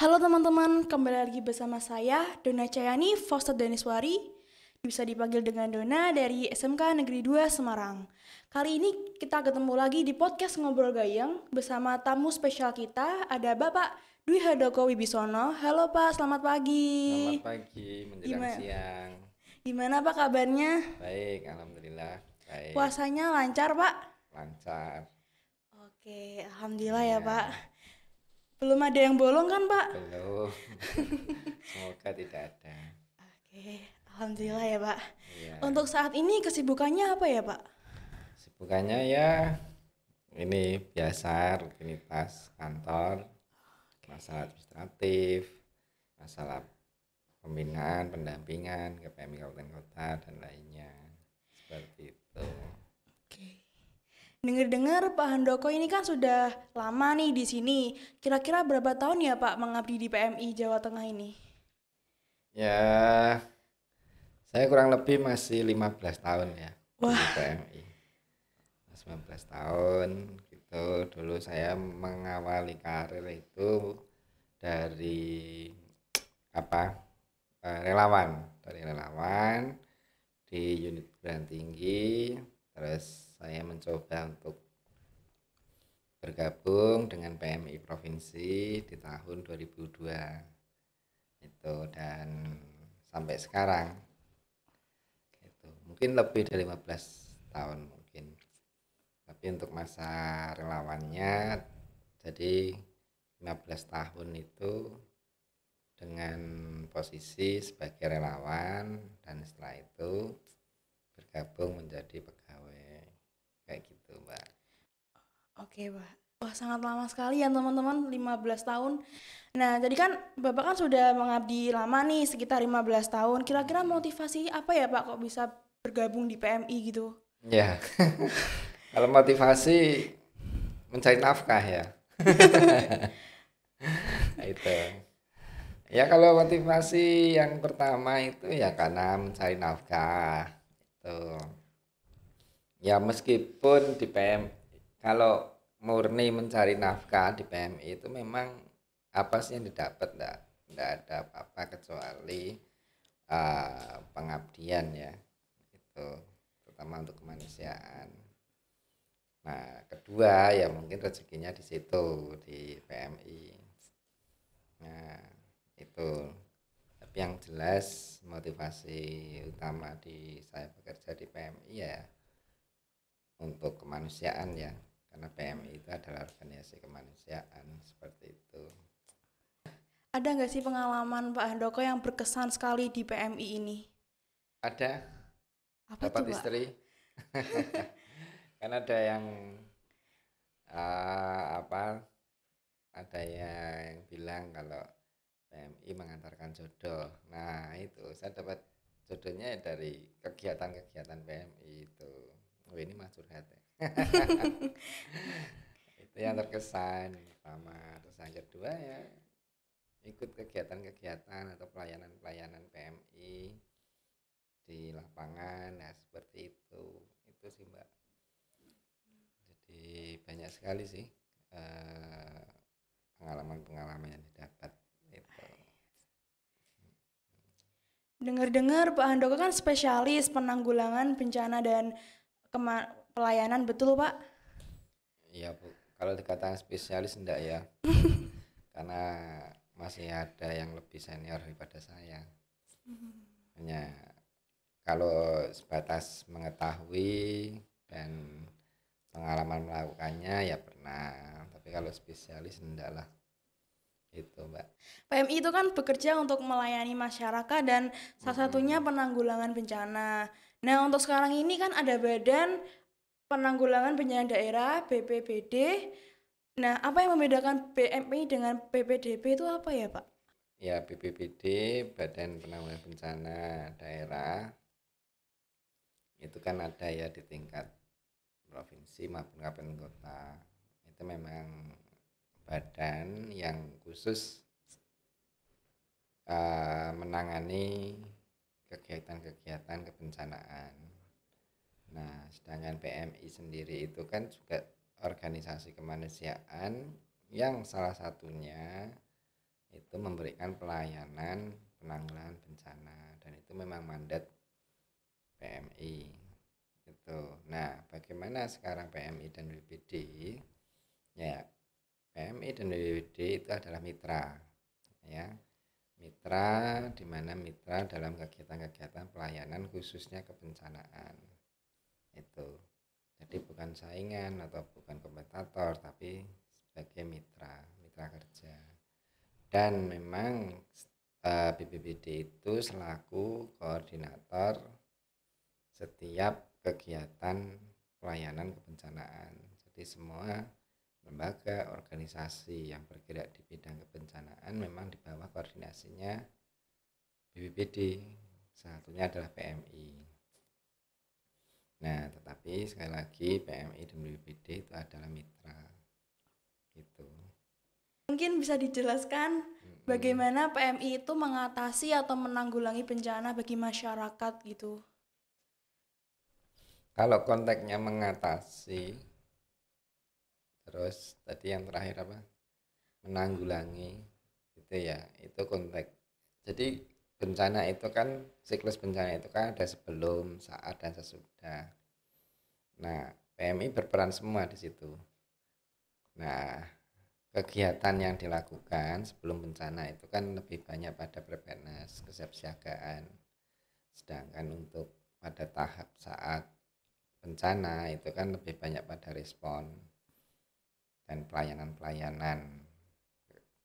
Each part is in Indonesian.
Halo teman-teman, kembali lagi bersama saya, Dona Cayani Faustus Daniswari, bisa dipanggil dengan Dona dari SMK Negeri 2 Semarang. Kali ini kita ketemu lagi di podcast Ngobrol Gayeng bersama tamu spesial kita, ada Bapak Dwi Handoko Wibisono. Halo Pak, selamat Selamat pagi. pagi menjelang Gimana, siang. gimana Pak kabarnya? Baik, alhamdulillah. Baik, Puasanya lancar Pak? lancar. Oke, Alhamdulillah ya Pak. Ya, Belum ada yang bolong kan Pak? belum. Semoga tidak ada. Oke, Alhamdulillah ya Pak. Ya, Untuk saat ini kesibukannya apa ya Pak? sibukannya ya ini biasa rutinitas kantor, masalah administratif, masalah pembinaan, pendampingan ke PMI Kabupaten Kota dan lainnya. Seperti itu. Oke. Dengar-dengar Pak Handoko ini kan sudah lama nih di sini. Kira-kira berapa tahun ya Pak mengabdi di PMI Jawa Tengah ini? Ya, saya kurang lebih masih 15 tahun ya di Wah, PMI. 19 tahun gitu. Dulu saya mengawali karir itu dari apa? Relawan, dari relawan di unit perguruan tinggi. Terus saya mencoba untuk bergabung dengan PMI provinsi di tahun 2002 itu, dan sampai sekarang gitu. Mungkin lebih dari 15 tahun mungkin. Tapi untuk masa relawannya, jadi 15 tahun itu dengan posisi sebagai relawan, dan setelah itu bergabung menjadi pegawai kayak gitu, Mbak. oke Pak. Wah, sangat lama sekali ya teman-teman, 15 tahun. Nah, jadi kan Bapak kan sudah mengabdi lama nih, sekitar 15 tahun. Kira-kira motivasi apa ya Pak kok bisa bergabung di PMI gitu? Ya, kalau motivasi mencari nafkah ya. Nah, itu. Ya kalau motivasi yang pertama itu ya karena mencari nafkah. Itu. Ya meskipun di PM, kalau murni mencari nafkah di PMI itu memang apa sih yang didapat, enggak ada apa-apa kecuali pengabdian ya. Itu terutama untuk kemanusiaan. Nah, kedua ya mungkin rezekinya di situ di PMI. Nah, itu. Tapi yang jelas motivasi utama di saya bekerja di PMI ya untuk kemanusiaan ya, karena PMI itu adalah organisasi kemanusiaan seperti itu. Ada nggak sih pengalaman Pak Handoko yang berkesan sekali di PMI ini? Ada Apa dapat tuh Pak? istri. Kan ada yang apa, ada yang bilang kalau PMI mengantarkan jodoh. Nah itu saya dapat jodohnya dari kegiatan-kegiatan PMI itu. Oh ini mah curhat ya. Itu yang terkesan pertama. Terus yang kedua ya ikut kegiatan-kegiatan atau pelayanan-pelayanan PMI di lapangan, nah seperti itu sih Mbak. Jadi banyak sekali sih eh, pengalaman-pengalaman yang didapat itu. Dengar-dengar Pak Handoko kan spesialis penanggulangan bencana dan pelayanan, betul Pak? Iya Bu, kalau dikatakan spesialis enggak ya, karena masih ada yang lebih senior daripada saya. Hanya kalau sebatas mengetahui dan pengalaman melakukannya ya pernah, tapi kalau spesialis enggak lah, itu Mbak. PMI itu kan bekerja untuk melayani masyarakat dan salah satunya Mm-mm. penanggulangan bencana. Nah, untuk sekarang ini kan ada Badan Penanggulangan Bencana Daerah BPBD. Nah, apa yang membedakan PMI dengan BPDB itu apa ya, Pak? Ya BPBD, Badan Penanggulangan Bencana Daerah, itu kan ada ya di tingkat provinsi maupun kabupaten kota. Itu memang badan yang khusus menangani kegiatan-kegiatan kebencanaan. Nah, sedangkan PMI sendiri itu kan juga organisasi kemanusiaan yang salah satunya itu memberikan pelayanan penanggulangan bencana, dan itu memang mandat PMI itu. Nah, bagaimana sekarang PMI dan BPBD? Ya, PMI dan BPBD itu adalah mitra, ya. Mitra, di mana mitra dalam kegiatan-kegiatan pelayanan khususnya kebencanaan itu. Jadi bukan saingan atau bukan kompetitor, tapi sebagai mitra kerja. Dan memang BPBD itu selaku koordinator setiap kegiatan pelayanan kebencanaan. Jadi semua lembaga, organisasi yang bergerak di bidang kebencanaan memang di bawah koordinasinya BPBD. Satunya adalah PMI. Nah, tetapi sekali lagi PMI dan BPBD itu adalah mitra. Gitu. Mungkin bisa dijelaskan bagaimana PMI itu mengatasi atau menanggulangi bencana bagi masyarakat gitu. Kalau konteksnya mengatasi, terus tadi yang terakhir apa? Menanggulangi, gitu ya. Itu konteks. Jadi bencana itu kan, siklus bencana itu kan ada sebelum, saat, dan sesudah. Nah, PMI berperan semua di situ. Nah, kegiatan yang dilakukan sebelum bencana itu kan lebih banyak pada preparedness, kesiapsiagaan. Sedangkan untuk pada tahap saat bencana itu kan lebih banyak pada respon dan pelayanan-pelayanan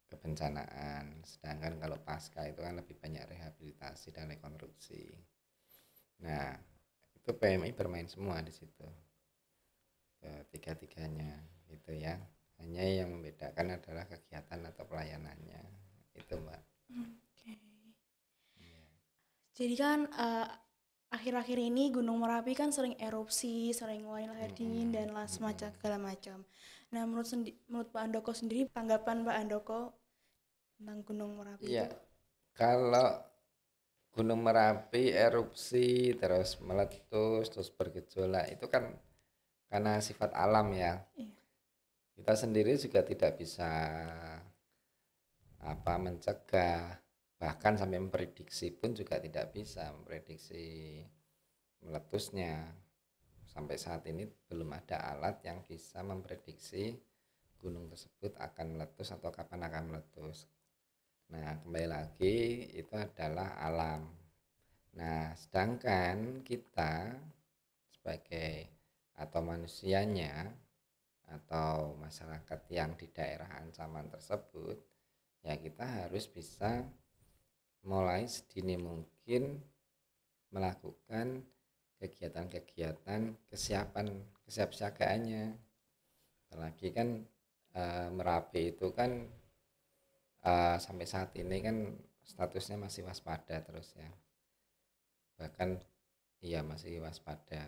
kebencanaan. Sedangkan kalau pasca itu kan lebih banyak rehabilitasi dan rekonstruksi. Nah, itu PMI bermain semua di situ, tiga-tiganya gitu ya. Hanya yang membedakan adalah kegiatan atau pelayanannya itu, Mbak. Oke. Jadi kan akhir-akhir ini Gunung Merapi kan sering erupsi, sering ngeluarin lahar dingin dan semacam segala macam. Nah, menurut Pak Andoko sendiri, tanggapan Pak Andoko tentang Gunung Merapi Iya, itu? kalau Gunung Merapi erupsi terus meletus terus bergejolak itu kan karena sifat alam ya. Iya. Kita sendiri juga tidak bisa mencegah, bahkan sampai memprediksi pun juga tidak bisa memprediksi meletusnya. Sampai saat ini belum ada alat yang bisa memprediksi gunung tersebut akan meletus atau kapan akan meletus. Nah, kembali lagi itu adalah alam. Nah, sedangkan kita sebagai atau manusianya atau masyarakat yang di daerah ancaman tersebut, ya kita harus bisa mulai sedini mungkin melakukan kegiatan-kegiatan kesiapsiagaannya. Apalagi kan Merapi itu kan sampai saat ini kan statusnya masih waspada terus ya, bahkan iya masih waspada.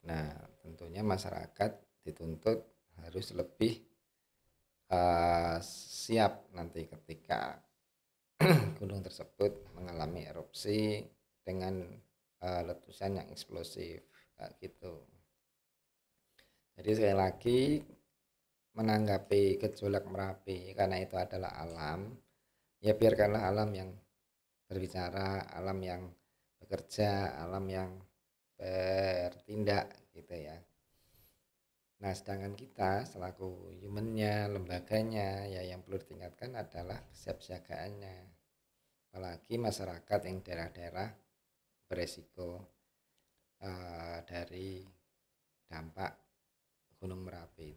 Nah, tentunya masyarakat dituntut harus lebih siap nanti ketika gunung tersebut mengalami erupsi dengan letusan yang eksplosif gitu. Jadi sekali lagi menanggapi gejolak Merapi, karena itu adalah alam, ya biarkanlah alam yang berbicara, alam yang bekerja, alam yang bertindak gitu ya. Nah, sedangkan kita selaku humannya, lembaganya, ya yang perlu ditingkatkan adalah kesiapsiagaannya. Apalagi masyarakat yang daerah-daerah beresiko dari dampak Gunung Merapi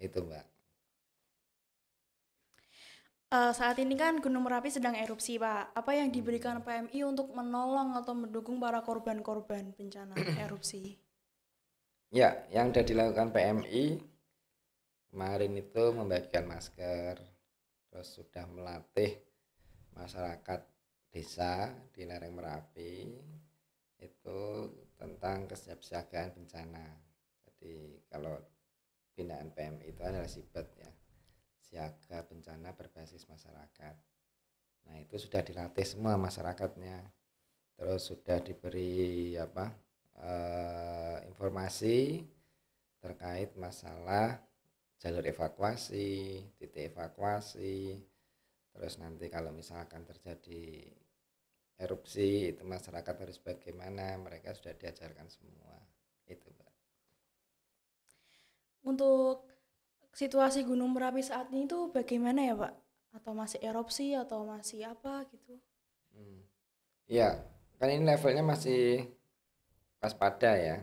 itu, Mbak. Saat ini kan Gunung Merapi sedang erupsi, Pak. Apa yang diberikan PMI untuk menolong atau mendukung para korban-korban bencana erupsi? Ya, yang sudah dilakukan PMI kemarin itu membagikan masker, terus sudah melatih masyarakat desa di lereng Merapi itu tentang kesiapsiagaan bencana. Jadi kalau binaan PMI itu adalah SIBET ya, siaga bencana berbasis masyarakat. Nah, itu sudah dilatih semua masyarakatnya. Terus sudah diberi informasi terkait masalah jalur evakuasi, titik evakuasi, terus nanti kalau misalkan terjadi erupsi itu masyarakat harus bagaimana, mereka sudah diajarkan semua itu, Mbak. Untuk situasi Gunung Merapi saat ini tuh bagaimana ya Pak? Atau masih erupsi atau masih apa gitu? Ya, kan ini levelnya masih waspada ya,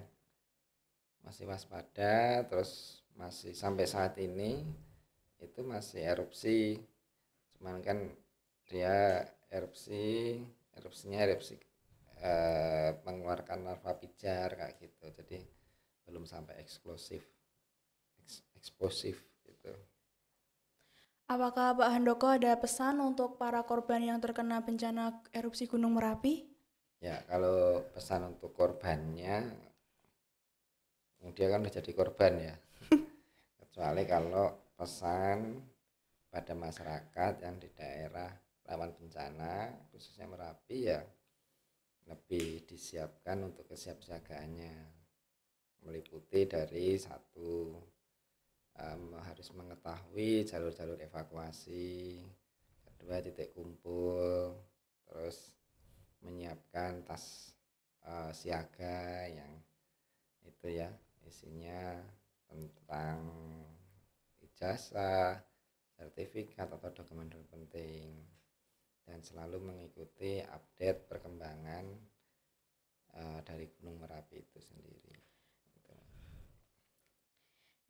masih waspada, terus masih sampai saat ini itu masih erupsi, cuman kan dia erupsinya erupsi mengeluarkan larva pijar kayak gitu, jadi belum sampai eksplosif gitu. Apakah Pak Handoko ada pesan untuk para korban yang terkena bencana erupsi Gunung Merapi? Ya, kalau pesan untuk korbannya, dia kan udah jadi korban ya. Kecuali kalau pesan pada masyarakat yang di daerah rawan bencana, khususnya Merapi, ya lebih disiapkan untuk kesiapsiagaannya, meliputi dari satu, harus mengetahui jalur-jalur evakuasi, kedua titik kumpul, terus menyiapkan tas siaga yang itu ya, isinya tentang ijazah, sertifikat atau dokumen-dokumen penting, dan selalu mengikuti update perkembangan dari Gunung Merapi itu sendiri.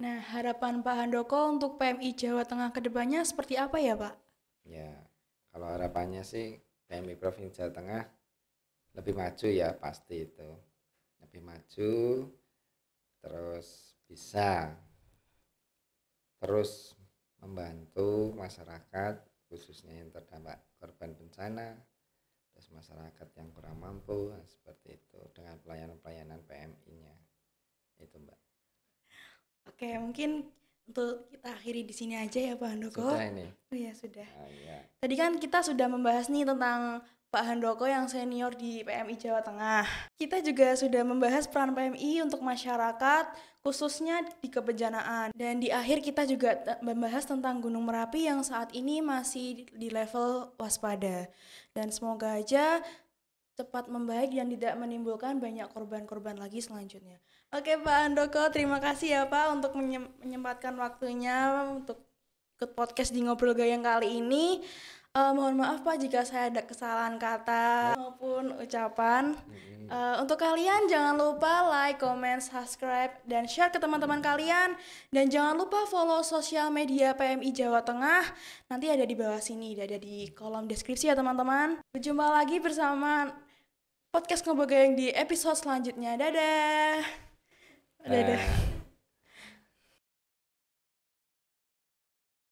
Nah, harapan Pak Handoko untuk PMI Jawa Tengah ke depannya seperti apa ya Pak? Ya, kalau harapannya sih PMI Provinsi Jawa Tengah lebih maju ya, pasti itu. Lebih maju, terus bisa terus membantu masyarakat khususnya yang terdampak korban bencana, terus masyarakat yang kurang mampu, seperti itu dengan pelayanan-pelayanan PMI-nya. Itu, Mbak. Oke, mungkin untuk kita akhiri di sini aja ya Pak Handoko. Sudah ini. Oh iya, sudah. Ya. Tadi kan kita sudah membahas nih tentang Pak Handoko yang senior di PMI Jawa Tengah. Kita juga sudah membahas peran PMI untuk masyarakat, khususnya di kebencanaan. Dan di akhir kita juga membahas tentang Gunung Merapi yang saat ini masih di level waspada. Dan semoga aja cepat membaik dan tidak menimbulkan banyak korban-korban lagi selanjutnya. Oke Pak Handoko, terima kasih ya Pak untuk menyempatkan waktunya untuk ikut podcast di Ngobrol Gayeng kali ini. Mohon maaf Pak jika saya ada kesalahan kata maupun ucapan. Untuk kalian jangan lupa like, comment, subscribe, dan share ke teman-teman kalian. Dan jangan lupa follow sosial media PMI Jawa Tengah. Nanti ada di bawah sini, ada di kolom deskripsi ya teman-teman. Berjumpa lagi bersama podcast Ngobrol Gayeng di episode selanjutnya. Dadah. Dadah.